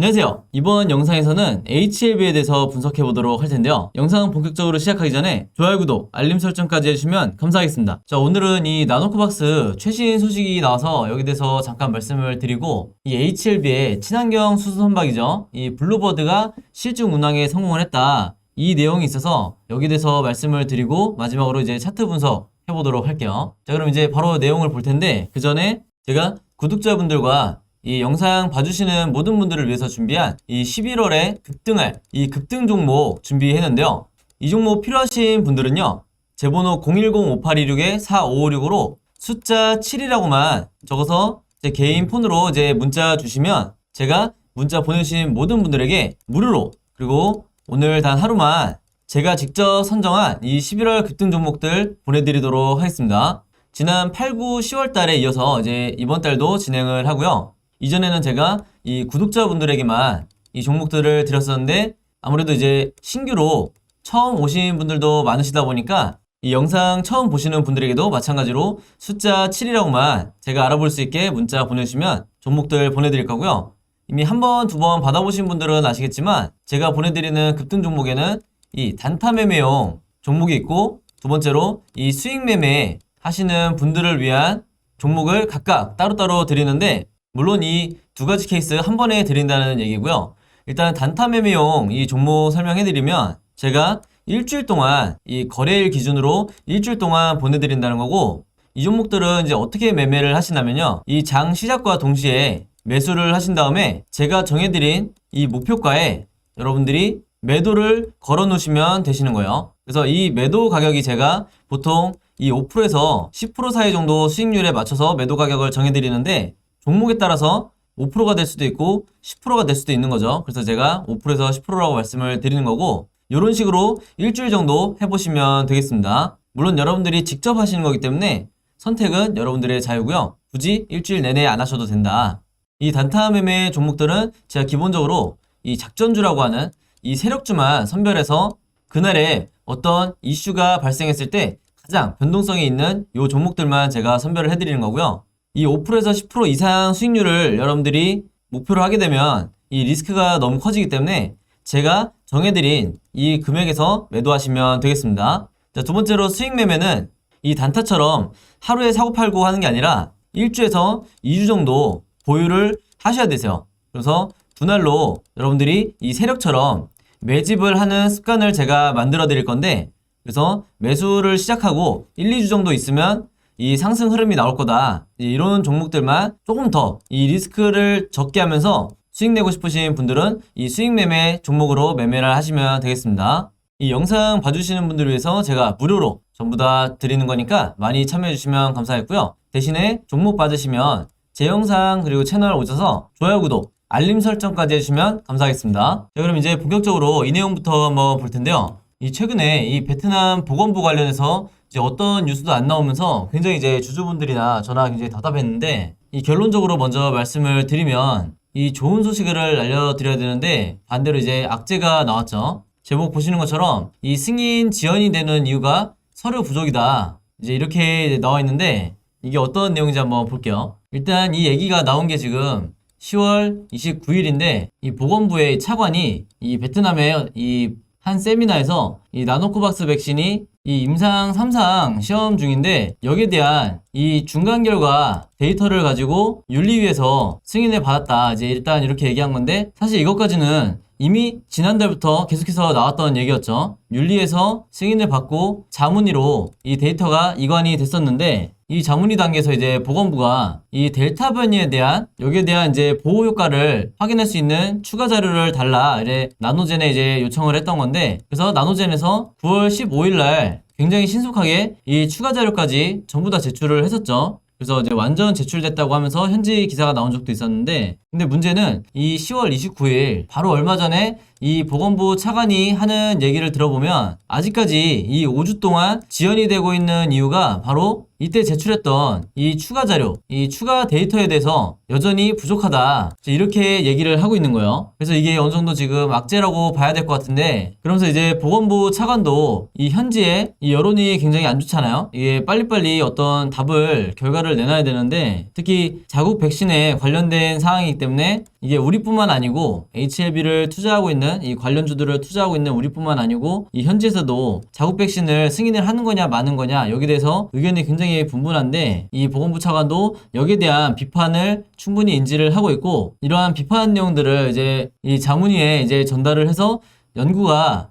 안녕하세요. 이번 영상에서는 HLB에 대해서 분석해 보도록 할 텐데요. 영상 본격적으로 시작하기 전에 좋아요, 구독, 알림 설정까지 해주시면 감사하겠습니다. 자, 오늘은 이 나노코박스 최신 소식이 나와서 여기 대해서 잠깐 말씀을 드리고, 이 HLB의 친환경 수소 선박이죠, 이 블루버드가 실증 운항에 성공을 했다, 이 내용이 있어서 여기 대해서 말씀을 드리고 마지막으로 이제 차트 분석 해보도록 할게요. 자, 그럼 이제 바로 내용을 볼 텐데, 그 전에 제가 구독자분들과 이 영상 봐주시는 모든 분들을 위해서 준비한 이 11월에 급등할 이 급등 종목 준비했는데요. 이 종목 필요하신 분들은요, 제 번호 010-5826-4556으로 숫자 7이라고만 적어서 제 개인 폰으로 이제 문자 주시면 제가 문자 보내주신 모든 분들에게 무료로, 그리고 오늘 단 하루만 제가 직접 선정한 이 11월 급등 종목들 보내드리도록 하겠습니다. 지난 8, 9, 10월 달에 이어서 이제 이번 달도 진행을 하고요. 이전에는 제가 이 구독자분들에게만 이 종목들을 드렸었는데, 아무래도 이제 신규로 처음 오신 분들도 많으시다 보니까 이 영상 처음 보시는 분들에게도 마찬가지로 숫자 7이라고만 제가 알아볼 수 있게 문자 보내주시면 종목들 보내드릴 거고요. 이미 한 번, 두 번 받아보신 분들은 아시겠지만 제가 보내드리는 급등 종목에는 이 단타 매매용 종목이 있고, 두 번째로 이 수익 매매 하시는 분들을 위한 종목을 각각 따로따로 드리는데, 물론 이 두 가지 케이스 한 번에 드린다는 얘기고요. 일단 단타 매매용 이 종목 설명해드리면 제가 일주일 동안 이 거래일 기준으로 일주일 동안 보내드린다는 거고, 이 종목들은 이제 어떻게 매매를 하시냐면요, 이 장 시작과 동시에 매수를 하신 다음에 제가 정해드린 이 목표가에 여러분들이 매도를 걸어 놓으시면 되시는 거예요. 그래서 이 매도 가격이 제가 보통 이 5%에서 10% 사이 정도 수익률에 맞춰서 매도 가격을 정해드리는데, 종목에 따라서 5%가 될 수도 있고 10%가 될 수도 있는 거죠. 그래서 제가 5%에서 10%라고 말씀을 드리는 거고, 이런 식으로 일주일 정도 해보시면 되겠습니다. 물론 여러분들이 직접 하시는 거기 때문에 선택은 여러분들의 자유고요. 굳이 일주일 내내 안 하셔도 된다. 이 단타 매매 종목들은 제가 기본적으로 이 작전주라고 하는 이 세력주만 선별해서 그날에 어떤 이슈가 발생했을 때 가장 변동성이 있는 이 종목들만 제가 선별을 해드리는 거고요. 이 5%에서 10% 이상 수익률을 여러분들이 목표로 하게 되면 이 리스크가 너무 커지기 때문에 제가 정해드린 이 금액에서 매도하시면 되겠습니다. 자, 두 번째로 수익 매매는 이 단타처럼 하루에 사고팔고 하는 게 아니라 1주에서 2주 정도 보유를 하셔야 되세요. 그래서 두 날로 여러분들이 이 세력처럼 매집을 하는 습관을 제가 만들어 드릴 건데, 그래서 매수를 시작하고 1, 2주 정도 있으면 이 상승 흐름이 나올 거다, 이런 종목들만 조금 더 이 리스크를 적게 하면서 수익 내고 싶으신 분들은 이 수익 매매 종목으로 매매를 하시면 되겠습니다. 이 영상 봐주시는 분들을 위해서 제가 무료로 전부 다 드리는 거니까 많이 참여해 주시면 감사하겠고요. 대신에 종목 받으시면 제 영상 그리고 채널 오셔서 좋아요, 구독, 알림 설정까지 해주시면 감사하겠습니다. 자, 그럼 이제 본격적으로 이 내용부터 한번 볼 텐데요. 이 최근에 이 베트남 보건부 관련해서 이제 어떤 뉴스도 안 나오면서 굉장히 이제 주주분들이나 저나 굉장히 답답했는데, 이 결론적으로 먼저 말씀을 드리면 이 좋은 소식을 알려드려야 되는데 반대로 이제 악재가 나왔죠. 제목 보시는 것처럼 이 승인 지연이 되는 이유가 서류 부족이다, 이제 이렇게 나와 있는데, 이게 어떤 내용인지 한번 볼게요. 일단 이 얘기가 나온 게 지금 10월 29일인데 이 보건부의 차관이 이 베트남의 이 한 세미나에서 이 나노코박스 백신이 이 임상 3상 시험 중인데, 여기에 대한 이 중간 결과 데이터를 가지고 윤리위에서 승인을 받았다, 이제 일단 이렇게 얘기한 건데, 사실 이것까지는 이미 지난달부터 계속해서 나왔던 얘기였죠. 윤리에서 승인을 받고 자문위로 이 데이터가 이관이 됐었는데, 이 자문위 단계에서 이제 보건부가 이 델타 변이에 대한 여기에 대한 이제 보호 효과를 확인할 수 있는 추가 자료를 달라, 이래 나노젠에 이제 요청을 했던 건데, 그래서 나노젠에서 9월 15일 날 굉장히 신속하게 이 추가 자료까지 전부 다 제출을 했었죠. 그래서 이제 완전 제출됐다고 하면서 현지 기사가 나온 적도 있었는데, 근데 문제는 이 10월 29일 바로 얼마 전에 이 보건부 차관이 하는 얘기를 들어보면 아직까지 이 5주 동안 지연이 되고 있는 이유가 바로 이때 제출했던 이 추가 자료, 이 추가 데이터에 대해서 여전히 부족하다. 이렇게 얘기를 하고 있는 거예요. 그래서 이게 어느 정도 지금 악재라고 봐야 될 것 같은데, 그러면서 이제 보건부 차관도 이 현지에 이 여론이 굉장히 안 좋잖아요. 이게 빨리빨리 어떤 답을, 결과를 내놔야 되는데, 특히 자국 백신에 관련된 사항이기 때문에 이게 우리뿐만 아니고 HLB를 투자하고 있는 이 관련주들을 투자하고 있는 우리뿐만 아니고 이 현지에서도 자국 백신을 승인을 하는 거냐 마는 거냐 여기에 대해서 의견이 굉장히 분분한데, 이 보건부 차관도 여기에 대한 비판을 충분히 인지를 하고 있고, 이러한 비판 내용들을 이제 이 자문위에 이제 전달을 해서 연구가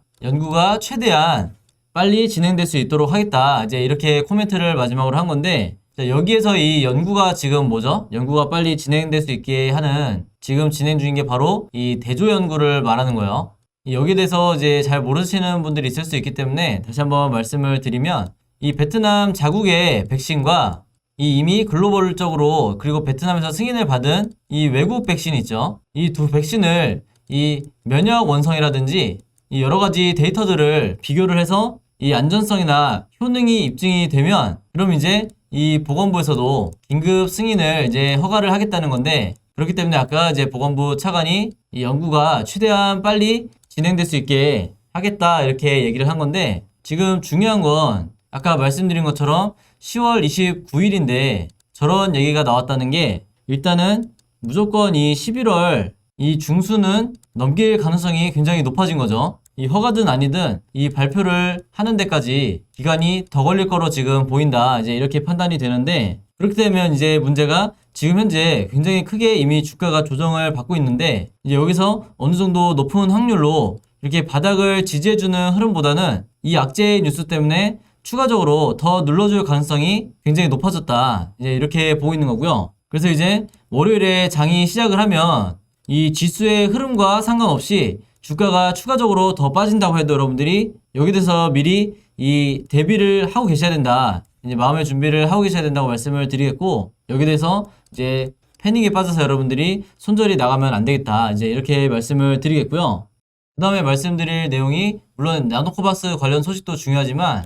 최대한 빨리 진행될 수 있도록 하겠다. 이제 이렇게 코멘트를 마지막으로 한 건데, 자, 여기에서 이 연구가 지금 뭐죠? 연구가 빨리 진행될 수 있게 하는 지금 진행 중인 게 바로 이 대조 연구를 말하는 거예요. 여기에 대해서 이제 잘 모르시는 분들이 있을 수 있기 때문에 다시 한번 말씀을 드리면, 이 베트남 자국의 백신과 이 이미 글로벌적으로 그리고 베트남에서 승인을 받은 이 외국 백신 있죠. 이 두 백신을 이 면역 원성이라든지 이 여러 가지 데이터들을 비교를 해서 이 안전성이나 효능이 입증이 되면, 그럼 이제 이 보건부에서도 긴급 승인을 이제 허가를 하겠다는 건데, 그렇기 때문에 아까 이제 보건부 차관이 이 연구가 최대한 빨리 진행될 수 있게 하겠다 이렇게 얘기를 한 건데, 지금 중요한 건 아까 말씀드린 것처럼 10월 29일인데 저런 얘기가 나왔다는 게, 일단은 무조건 이 11월 이 중순은 넘길 가능성이 굉장히 높아진 거죠. 이 허가든 아니든 이 발표를 하는 데까지 기간이 더 걸릴 거로 지금 보인다. 이제 이렇게 판단이 되는데, 그렇게 되면 이제 문제가 지금 현재 굉장히 크게 이미 주가가 조정을 받고 있는데, 이제 여기서 어느 정도 높은 확률로 이렇게 바닥을 지지해주는 흐름보다는 이 악재의 뉴스 때문에 추가적으로 더 눌러줄 가능성이 굉장히 높아졌다. 이제 이렇게 보고 있는 거고요. 그래서 이제 월요일에 장이 시작을 하면 이 지수의 흐름과 상관없이 주가가 추가적으로 더 빠진다고 해도 여러분들이 여기 대해서 미리 이 대비를 하고 계셔야 된다. 이제 마음의 준비를 하고 계셔야 된다고 말씀을 드리겠고, 여기 대해서 이제 패닉에 빠져서 여러분들이 손절이 나가면 안 되겠다. 이제 이렇게 말씀을 드리겠고요. 그 다음에 말씀드릴 내용이, 물론 나노코박스 관련 소식도 중요하지만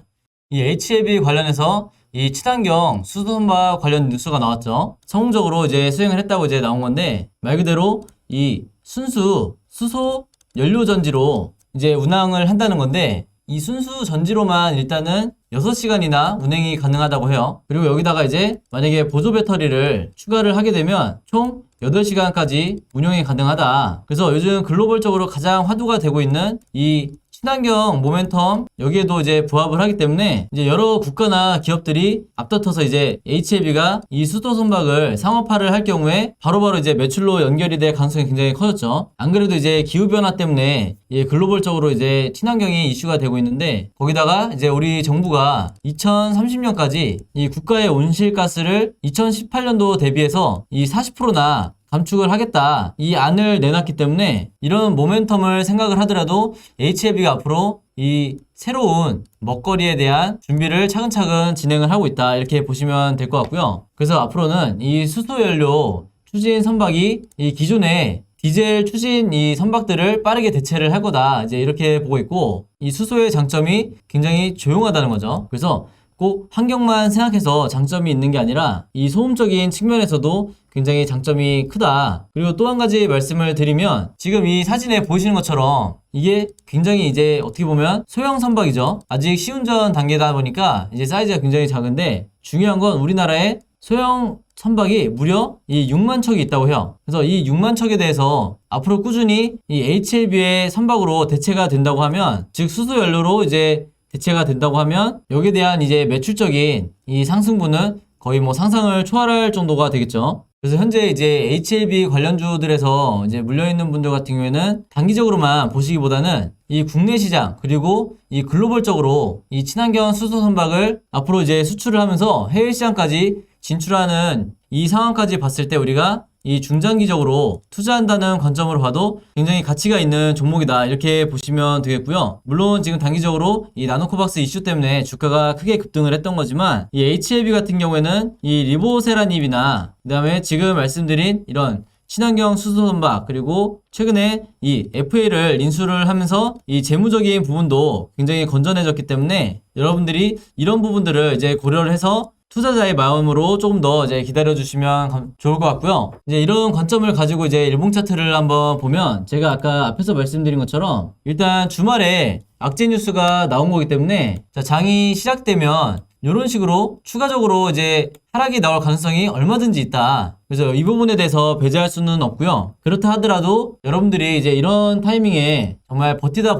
이 HLB 관련해서 이 친환경 수소선박 관련 뉴스가 나왔죠. 성공적으로 이제 수행을 했다고 이제 나온 건데, 말 그대로 이 순수 수소 연료 전지로 이제 운항을 한다는 건데, 이 순수 전지로만 일단은 6시간이나 운행이 가능하다고 해요. 그리고 여기다가 이제 만약에 보조 배터리를 추가를 하게 되면 총 8시간까지 운영이 가능하다. 그래서 요즘 글로벌적으로 가장 화두가 되고 있는 이 친환경 모멘텀, 여기에도 이제 부합을 하기 때문에 이제 여러 국가나 기업들이 앞다퉈서 이제 HLB가 이 수소 선박을 상업화를 할 경우에 바로바로 이제 매출로 연결이 될 가능성이 굉장히 커졌죠. 안 그래도 이제 기후변화 때문에 글로벌적으로 이제 친환경이 이슈가 되고 있는데, 거기다가 이제 우리 정부가 2030년까지 이 국가의 온실가스를 2018년도 대비해서 이 40%나 감축을 하겠다, 이 안을 내놨기 때문에 이런 모멘텀을 생각을 하더라도 HLB가 앞으로 이 새로운 먹거리에 대한 준비를 차근차근 진행을 하고 있다, 이렇게 보시면 될 것 같고요. 그래서 앞으로는 이 수소연료 추진 선박이 이 기존의 디젤 추진 이 선박들을 빠르게 대체를 할 거다, 이제 이렇게 보고 있고, 이 수소의 장점이 굉장히 조용하다는 거죠. 그래서 꼭 환경만 생각해서 장점이 있는 게 아니라 이 소음적인 측면에서도 굉장히 장점이 크다. 그리고 또 한 가지 말씀을 드리면, 지금 이 사진에 보이시는 것처럼 이게 굉장히 이제 어떻게 보면 소형 선박이죠. 아직 시운전 단계다 보니까 이제 사이즈가 굉장히 작은데, 중요한 건 우리나라에 소형 선박이 무려 이 6만 척이 있다고 해요. 그래서 이 6만 척에 대해서 앞으로 꾸준히 이 HLB의 선박으로 대체가 된다고 하면, 즉 수소연료로 이제 대체가 된다고 하면 여기에 대한 이제 매출적인 이 상승분은 거의 뭐 상상을 초월할 정도가 되겠죠. 그래서 현재 이제 HLB 관련주들에서 이제 물려있는 분들 같은 경우에는 단기적으로만 보시기보다는 이 국내 시장 그리고 이 글로벌적으로 이 친환경 수소 선박을 앞으로 이제 수출을 하면서 해외 시장까지 진출하는 이 상황까지 봤을 때 우리가 이 중장기적으로 투자한다는 관점으로 봐도 굉장히 가치가 있는 종목이다, 이렇게 보시면 되겠고요. 물론 지금 단기적으로 이 나노코박스 이슈 때문에 주가가 크게 급등을 했던 거지만, 이 HLB 같은 경우에는 이 리보세라닙이나 그 다음에 지금 말씀드린 이런 친환경 수소 선박, 그리고 최근에 이 FA를 인수를 하면서 이 재무적인 부분도 굉장히 건전해졌기 때문에 여러분들이 이런 부분들을 이제 고려를 해서 투자자의 마음으로 조금 더 이제 기다려주시면 좋을 것 같고요. 이제 이런 관점을 가지고 이제 일봉 차트를 한번 보면, 제가 아까 앞에서 말씀드린 것처럼 일단 주말에 악재 뉴스가 나온 거기 때문에, 자, 장이 시작되면 이런 식으로 추가적으로 이제 하락이 나올 가능성이 얼마든지 있다. 그래서 이 부분에 대해서 배제할 수는 없고요. 그렇다 하더라도 여러분들이 이제 이런 타이밍에 정말 버티다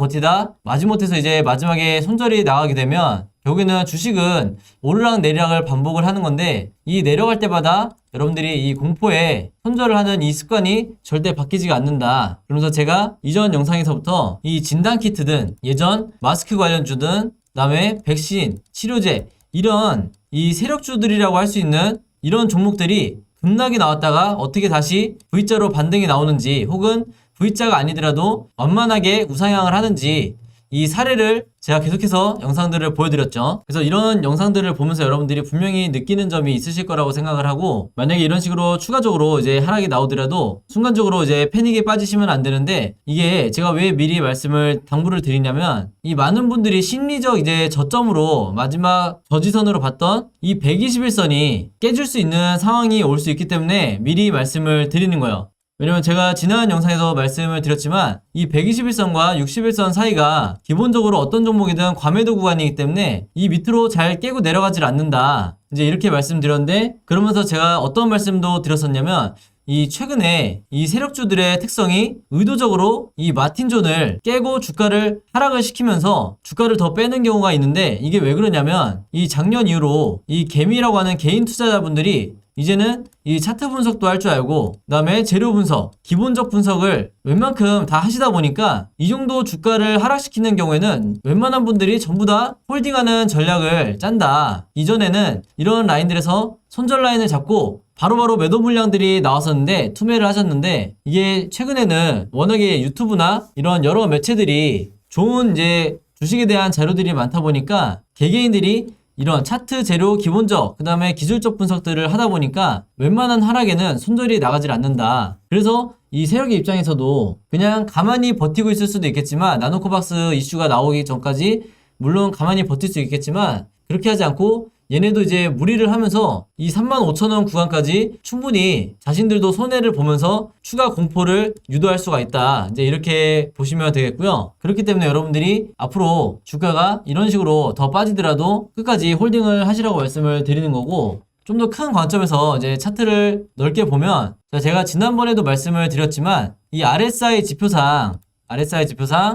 마지못해서 이제 마지막에 손절이 나가게 되면 결국에는 주식은 오르락 내리락을 반복을 하는 건데, 이 내려갈 때마다 여러분들이 이 공포에 손절을 하는 이 습관이 절대 바뀌지가 않는다. 그러면서 제가 이전 영상에서부터 이 진단키트든 예전 마스크 관련주든 그다음에 백신, 치료제, 이런 이 세력주들이라고 할 수 있는 이런 종목들이 급락이 나왔다가 어떻게 다시 V자로 반등이 나오는지, 혹은 V자가 아니더라도 완만하게 우상향을 하는지, 이 사례를 제가 계속해서 영상들을 보여드렸죠. 그래서 이런 영상들을 보면서 여러분들이 분명히 느끼는 점이 있으실 거라고 생각을 하고, 만약에 이런 식으로 추가적으로 이제 하락이 나오더라도 순간적으로 이제 패닉에 빠지시면 안 되는데, 이게 제가 왜 미리 말씀을 당부를 드리냐면, 이 많은 분들이 심리적 이제 저점으로 마지막 저지선으로 봤던 이 121선이 깨질 수 있는 상황이 올 수 있기 때문에 미리 말씀을 드리는 거예요. 왜냐면 제가 지난 영상에서 말씀을 드렸지만 이 121선과 61선 사이가 기본적으로 어떤 종목이든 과매도 구간이기 때문에 이 밑으로 잘 깨고 내려가질 않는다, 이제 이렇게 말씀드렸는데, 그러면서 제가 어떤 말씀도 드렸었냐면, 이 최근에 이 세력주들의 특성이 의도적으로 이 마틴존을 깨고 주가를 하락을 시키면서 주가를 더 빼는 경우가 있는데, 이게 왜 그러냐면 이 작년 이후로 이 개미라고 하는 개인 투자자분들이 이제는 이 차트 분석도 할 줄 알고, 그 다음에 재료 분석, 기본적 분석을 웬만큼 다 하시다 보니까 이 정도 주가를 하락시키는 경우에는 웬만한 분들이 전부 다 홀딩하는 전략을 짠다. 이전에는 이런 라인들에서 손절 라인을 잡고 바로바로 매도 물량들이 나왔었는데 투매를 하셨는데, 이게 최근에는 워낙에 유튜브나 이런 여러 매체들이 좋은 이제 주식에 대한 자료들이 많다 보니까 개개인들이 이런 차트 재료 기본적, 그 다음에 기술적 분석들을 하다 보니까 웬만한 하락에는 손절이 나가질 않는다. 그래서 이 세력의 입장에서도 그냥 가만히 버티고 있을 수도 있겠지만, 나노코박스 이슈가 나오기 전까지 물론 가만히 버틸 수 있겠지만, 그렇게 하지 않고 얘네도 이제 무리를 하면서 이 35,000원 구간까지 충분히 자신들도 손해를 보면서 추가 공포를 유도할 수가 있다. 이제 이렇게 보시면 되겠고요. 그렇기 때문에 여러분들이 앞으로 주가가 이런 식으로 더 빠지더라도 끝까지 홀딩을 하시라고 말씀을 드리는 거고, 좀 더 큰 관점에서 이제 차트를 넓게 보면, 제가 지난번에도 말씀을 드렸지만 이 RSI 지표상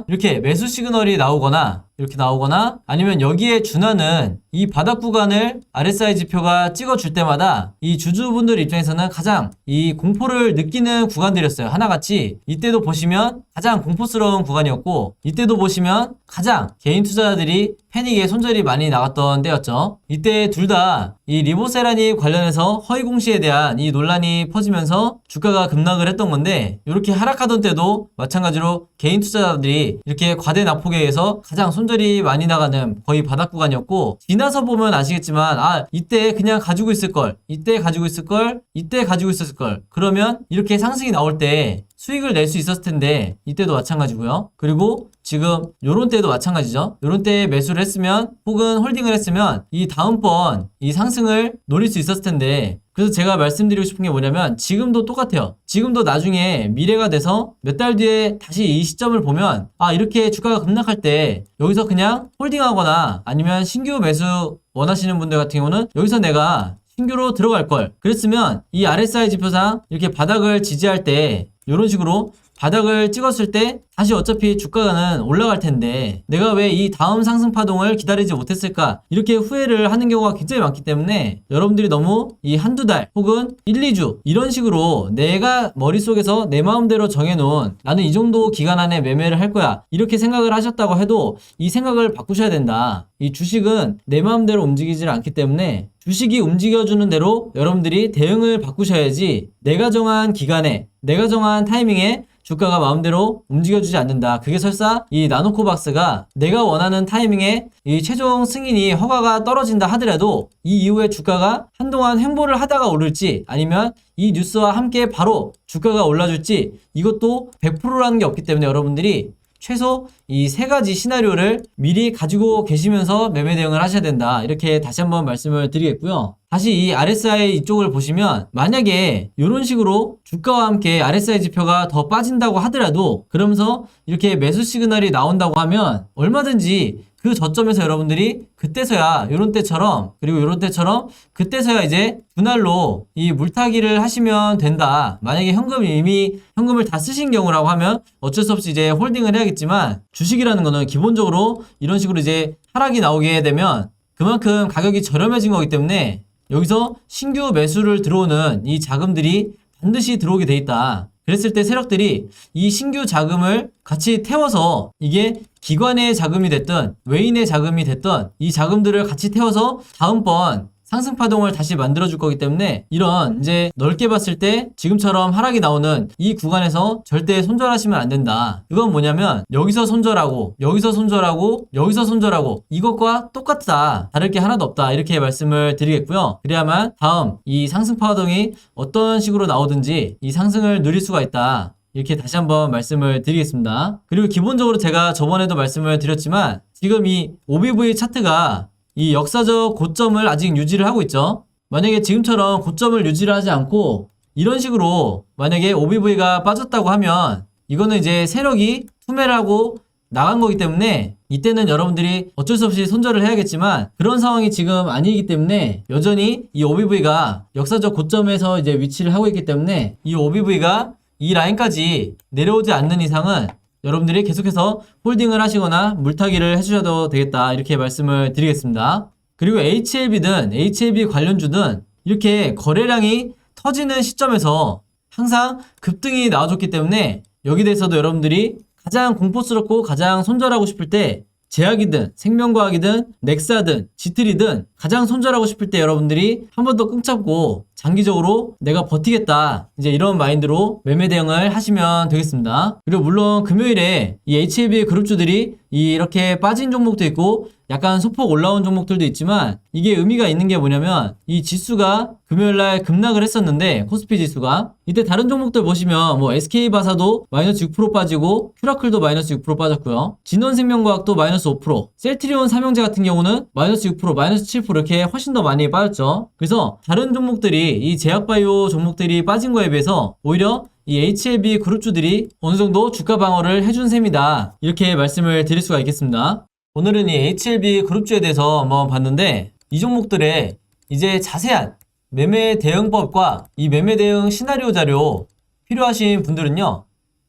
이렇게 매수 시그널이 나오거나 이렇게 나오거나, 아니면 여기에 준하는 이 바닥 구간을 RSI 지표가 찍어줄 때마다 이 주주분들 입장에서는 가장 이 공포를 느끼는 구간들이었어요. 하나같이 이때도 보시면 가장 공포스러운 구간이었고, 이때도 보시면 가장 개인 투자자들이 패닉에 손절이 많이 나갔던 때였죠. 이때 둘 다 이 리보세라님 관련해서 허위 공시에 대한 이 논란이 퍼지면서 주가가 급락을 했던 건데, 이렇게 하락하던 때도 마찬가지로 개인 투자자들이 이렇게 과대 낙폭에 의해서 가장 손절이 많이 나가는 거의 바닥 구간이었고, 지나서 보면 아시겠지만, 아, 이때 그냥 가지고 있을 걸, 이때 가지고 있을 걸, 이때 가지고 있었을 걸, 그러면 이렇게 상승이 나올 때 수익을 낼 수 있었을 텐데, 이때도 마찬가지고요. 그리고 지금 요런 때도 마찬가지죠. 요런 때에 매수를 했으면 혹은 홀딩을 했으면 이 다음번 이 상승을 노릴 수 있었을 텐데, 그래서 제가 말씀드리고 싶은 게 뭐냐면, 지금도 똑같아요. 지금도 나중에 미래가 돼서 몇 달 뒤에 다시 이 시점을 보면, 아, 이렇게 주가가 급락할 때 여기서 그냥 홀딩하거나 아니면 신규 매수 원하시는 분들 같은 경우는 여기서 내가 신규로 들어갈 걸 그랬으면 이 RSI 지표상 이렇게 바닥을 지지할 때 이런 식으로 바닥을 찍었을 때 다시 어차피 주가는 올라갈 텐데 내가 왜 이 다음 상승 파동을 기다리지 못했을까, 이렇게 후회를 하는 경우가 굉장히 많기 때문에 여러분들이 너무 이 한두 달 혹은 1, 2주 이런 식으로 내가 머릿속에서 내 마음대로 정해놓은, 나는 이 정도 기간 안에 매매를 할 거야, 이렇게 생각을 하셨다고 해도 이 생각을 바꾸셔야 된다. 이 주식은 내 마음대로 움직이질 않기 때문에 주식이 움직여주는 대로 여러분들이 대응을 바꾸셔야지, 내가 정한 기간에 내가 정한 타이밍에 주가가 마음대로 움직여주지 않는다. 그게 설사 이 나노코박스가 내가 원하는 타이밍에 이 최종 승인이 허가가 떨어진다 하더라도 이 이후에 주가가 한동안 횡보를 하다가 오를지 아니면 이 뉴스와 함께 바로 주가가 올라줄지 이것도 100%라는 게 없기 때문에 여러분들이 최소 이 세 가지 시나리오를 미리 가지고 계시면서 매매 대응을 하셔야 된다. 이렇게 다시 한번 말씀을 드리겠고요. 다시 이 RSI 이쪽을 보시면 만약에 이런 식으로 주가와 함께 RSI 지표가 더 빠진다고 하더라도 그러면서 이렇게 매수 시그널이 나온다고 하면 얼마든지 그 저점에서 여러분들이 그때서야 요런 때처럼 그리고 요런 때처럼 그때서야 이제 분할로 이 물타기를 하시면 된다. 만약에 이미 현금을 다 쓰신 경우라고 하면 어쩔 수 없이 이제 홀딩을 해야겠지만 주식이라는 거는 기본적으로 이런 식으로 이제 하락이 나오게 되면 그만큼 가격이 저렴해진 거기 때문에 여기서 신규 매수를 들어오는 이 자금들이 반드시 들어오게 돼 있다. 그랬을 때 세력들이 이 신규 자금을 같이 태워서 이게 기관의 자금이 됐든 외인의 자금이 됐든 이 자금들을 같이 태워서 다음번 상승 파동을 다시 만들어줄 거기 때문에 이런 이제 넓게 봤을 때 지금처럼 하락이 나오는 이 구간에서 절대 손절하시면 안 된다. 이건 뭐냐면 여기서 손절하고 여기서 손절하고 여기서 손절하고 이것과 똑같다. 다를 게 하나도 없다. 이렇게 말씀을 드리겠고요. 그래야만 다음 이 상승 파동이 어떤 식으로 나오든지 이 상승을 누릴 수가 있다. 이렇게 다시 한번 말씀을 드리겠습니다. 그리고 기본적으로 제가 저번에도 말씀을 드렸지만 지금 이 OBV 차트가 이 역사적 고점을 아직 유지를 하고 있죠. 만약에 지금처럼 고점을 유지를 하지 않고 이런 식으로 만약에 OBV가 빠졌다고 하면 이거는 이제 세력이 투매를 하고 나간 거기 때문에 이때는 여러분들이 어쩔 수 없이 손절을 해야겠지만 그런 상황이 지금 아니기 때문에 여전히 이 OBV가 역사적 고점에서 이제 위치를 하고 있기 때문에 이 OBV가 이 라인까지 내려오지 않는 이상은 여러분들이 계속해서 홀딩을 하시거나 물타기를 해주셔도 되겠다. 이렇게 말씀을 드리겠습니다. 그리고 HLB든 HLB 관련주든 이렇게 거래량이 터지는 시점에서 항상 급등이 나와줬기 때문에 여기 대해서도 여러분들이 가장 공포스럽고 가장 손절하고 싶을 때 제약이든 생명과학이든 넥사든 지트리든 가장 손절하고 싶을 때 여러분들이 한 번 더 끈 잡고 장기적으로 내가 버티겠다 이제 이런 마인드로 매매 대응을 하시면 되겠습니다. 그리고 물론 금요일에 이 HLB 그룹주들이 이렇게 빠진 종목도 있고 약간 소폭 올라온 종목들도 있지만 이게 의미가 있는 게 뭐냐면 이 지수가 금요일날 급락을 했었는데 코스피 지수가 이때 다른 종목들 보시면 뭐 SK바사도 마이너스 6% 빠지고 퓨라클도 마이너스 6% 빠졌고요. 진원생명과학도 마이너스 5%, 셀트리온 삼형제 같은 경우는 마이너스 6%, 마이너스 7% 이렇게 훨씬 더 많이 빠졌죠. 그래서 다른 종목들이 이 제약바이오 종목들이 빠진 거에 비해서 오히려 이 HLB 그룹주들이 어느 정도 주가 방어를 해준 셈이다. 이렇게 말씀을 드릴 수가 있겠습니다. 오늘은 이 HLB 그룹주에 대해서 한번 봤는데 이 종목들의 이제 자세한 매매 대응법과 이 매매 대응 시나리오 자료 필요하신 분들은요.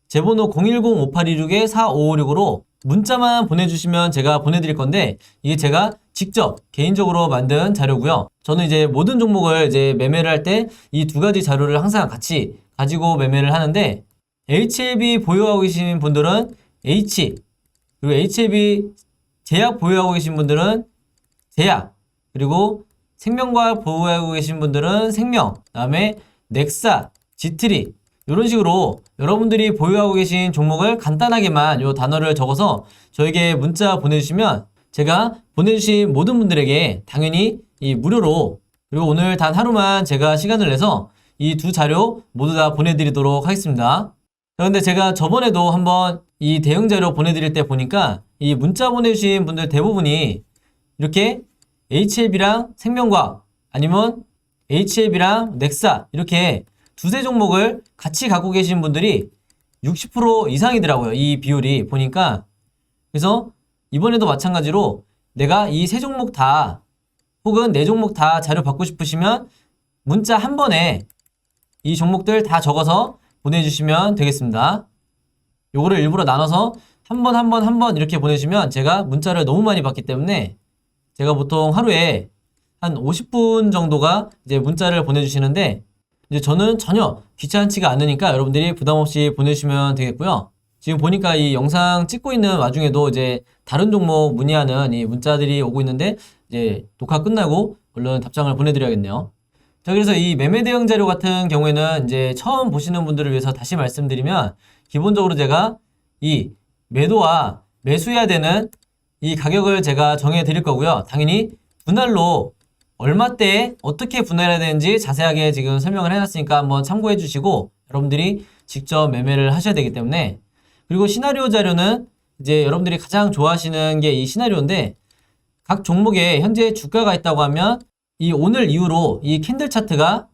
제 번호 010-5826-4556으로 문자만 보내주시면 제가 보내드릴 건데 이게 제가 직접 개인적으로 만든 자료고요. 저는 이제 모든 종목을 이제 매매를 할 때 이 두 가지 자료를 항상 같이 가지고 매매를 하는데 HLB 보유하고 계신 분들은 H 그리고 HLB 제약 보유하고 계신 분들은 제약 그리고 생명과학 보유하고 계신 분들은 생명 그다음에 넥사, 지트리 이런 식으로 여러분들이 보유하고 계신 종목을 간단하게만 이 단어를 적어서 저에게 문자 보내주시면 제가 보내주신 모든 분들에게 당연히 이 무료로 그리고 오늘 단 하루만 제가 시간을 내서 이 두 자료 모두 다 보내드리도록 하겠습니다. 그런데 제가 저번에도 한번 이 대응 자료 보내드릴 때 보니까 이 문자 보내주신 분들 대부분이 이렇게 HLB랑 생명과학 아니면 HLB랑 넥사 이렇게 두세 종목을 같이 갖고 계신 분들이 60% 이상이더라고요. 이 비율이 보니까. 그래서 이번에도 마찬가지로 내가 이 세 종목 다 혹은 네 종목 다 자료 받고 싶으시면 문자 한 번에 이 종목들 다 적어서 보내주시면 되겠습니다. 요거를 일부러 나눠서 한 번 이렇게 보내주시면 제가 문자를 너무 많이 받기 때문에 제가 보통 하루에 한 50분 정도가 이제 문자를 보내주시는데 이제 저는 전혀 귀찮지가 않으니까 여러분들이 부담 없이 보내주시면 되겠고요. 지금 보니까 이 영상 찍고 있는 와중에도 이제 다른 종목 문의하는 이 문자들이 오고 있는데 이제 녹화 끝나고 얼른 답장을 보내드려야겠네요. 자, 그래서 이 매매 대응 자료 같은 경우에는 이제 처음 보시는 분들을 위해서 다시 말씀드리면 기본적으로 제가 이 매도와 매수해야 되는 이 가격을 제가 정해 드릴 거고요. 당연히 분할로 얼마대에 어떻게 분할해야 되는지 자세하게 지금 설명을 해놨으니까 한번 참고해 주시고 여러분들이 직접 매매를 하셔야 되기 때문에, 그리고 시나리오 자료는 이제 여러분들이 가장 좋아하시는 게 이 시나리오인데, 각 종목에 현재 주가가 있다고 하면 이 오늘 이후로 이 캔들 차트가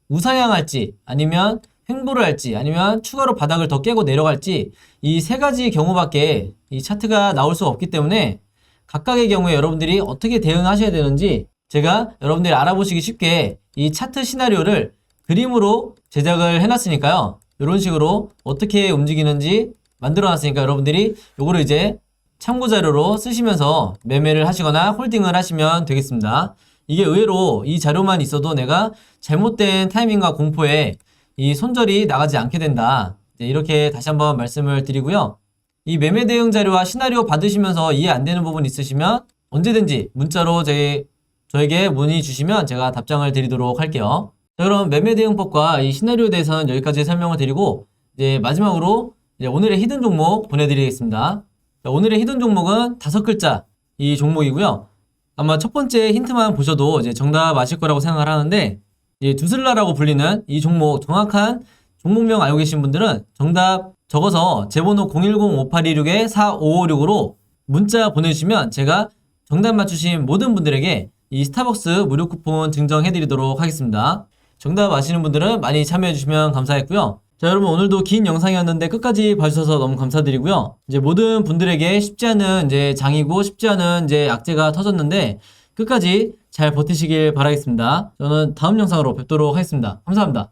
우상향할지 아니면 횡보를 할지 아니면 추가로 바닥을 더 깨고 내려갈지 이 세 가지 경우밖에 이 차트가 나올 수가 없기 때문에 각각의 경우에 여러분들이 어떻게 대응하셔야 되는지 제가 여러분들이 알아보시기 쉽게 이 차트 시나리오를 그림으로 제작을 해놨으니까요. 이런 식으로 어떻게 움직이는지 만들어놨으니까 여러분들이 요거를 이제 참고자료로 쓰시면서 매매를 하시거나 홀딩을 하시면 되겠습니다. 이게 의외로 이 자료만 있어도 내가 잘못된 타이밍과 공포에 이 손절이 나가지 않게 된다. 이렇게 다시 한번 말씀을 드리고요. 이 매매 대응 자료와 시나리오 받으시면서 이해 안 되는 부분 있으시면 언제든지 문자로 저에게 문의 주시면 제가 답장을 드리도록 할게요. 자, 그럼 매매 대응법과 이 시나리오에 대해서는 여기까지 설명을 드리고, 이제 마지막으로 이제 오늘의 히든 종목 보내드리겠습니다. 자, 오늘의 히든 종목은 5글자 이 종목이고요. 아마 첫 번째 힌트만 보셔도 이제 정답 아실 거라고 생각을 하는데, 이제 두슬라라고 불리는 이 종목 정확한 종목명 알고 계신 분들은 정답 적어서 제 번호 010-5826-4556으로 문자 보내주시면 제가 정답 맞추신 모든 분들에게 이 스타벅스 무료 쿠폰 증정해드리도록 하겠습니다. 정답 아시는 분들은 많이 참여해주시면 감사했고요. 자, 여러분 오늘도 긴 영상이었는데 끝까지 봐주셔서 너무 감사드리고요. 이제 모든 분들에게 쉽지 않은 이제 장이고 쉽지 않은 이제 악재가 터졌는데 끝까지 잘 버티시길 바라겠습니다. 저는 다음 영상으로 뵙도록 하겠습니다. 감사합니다.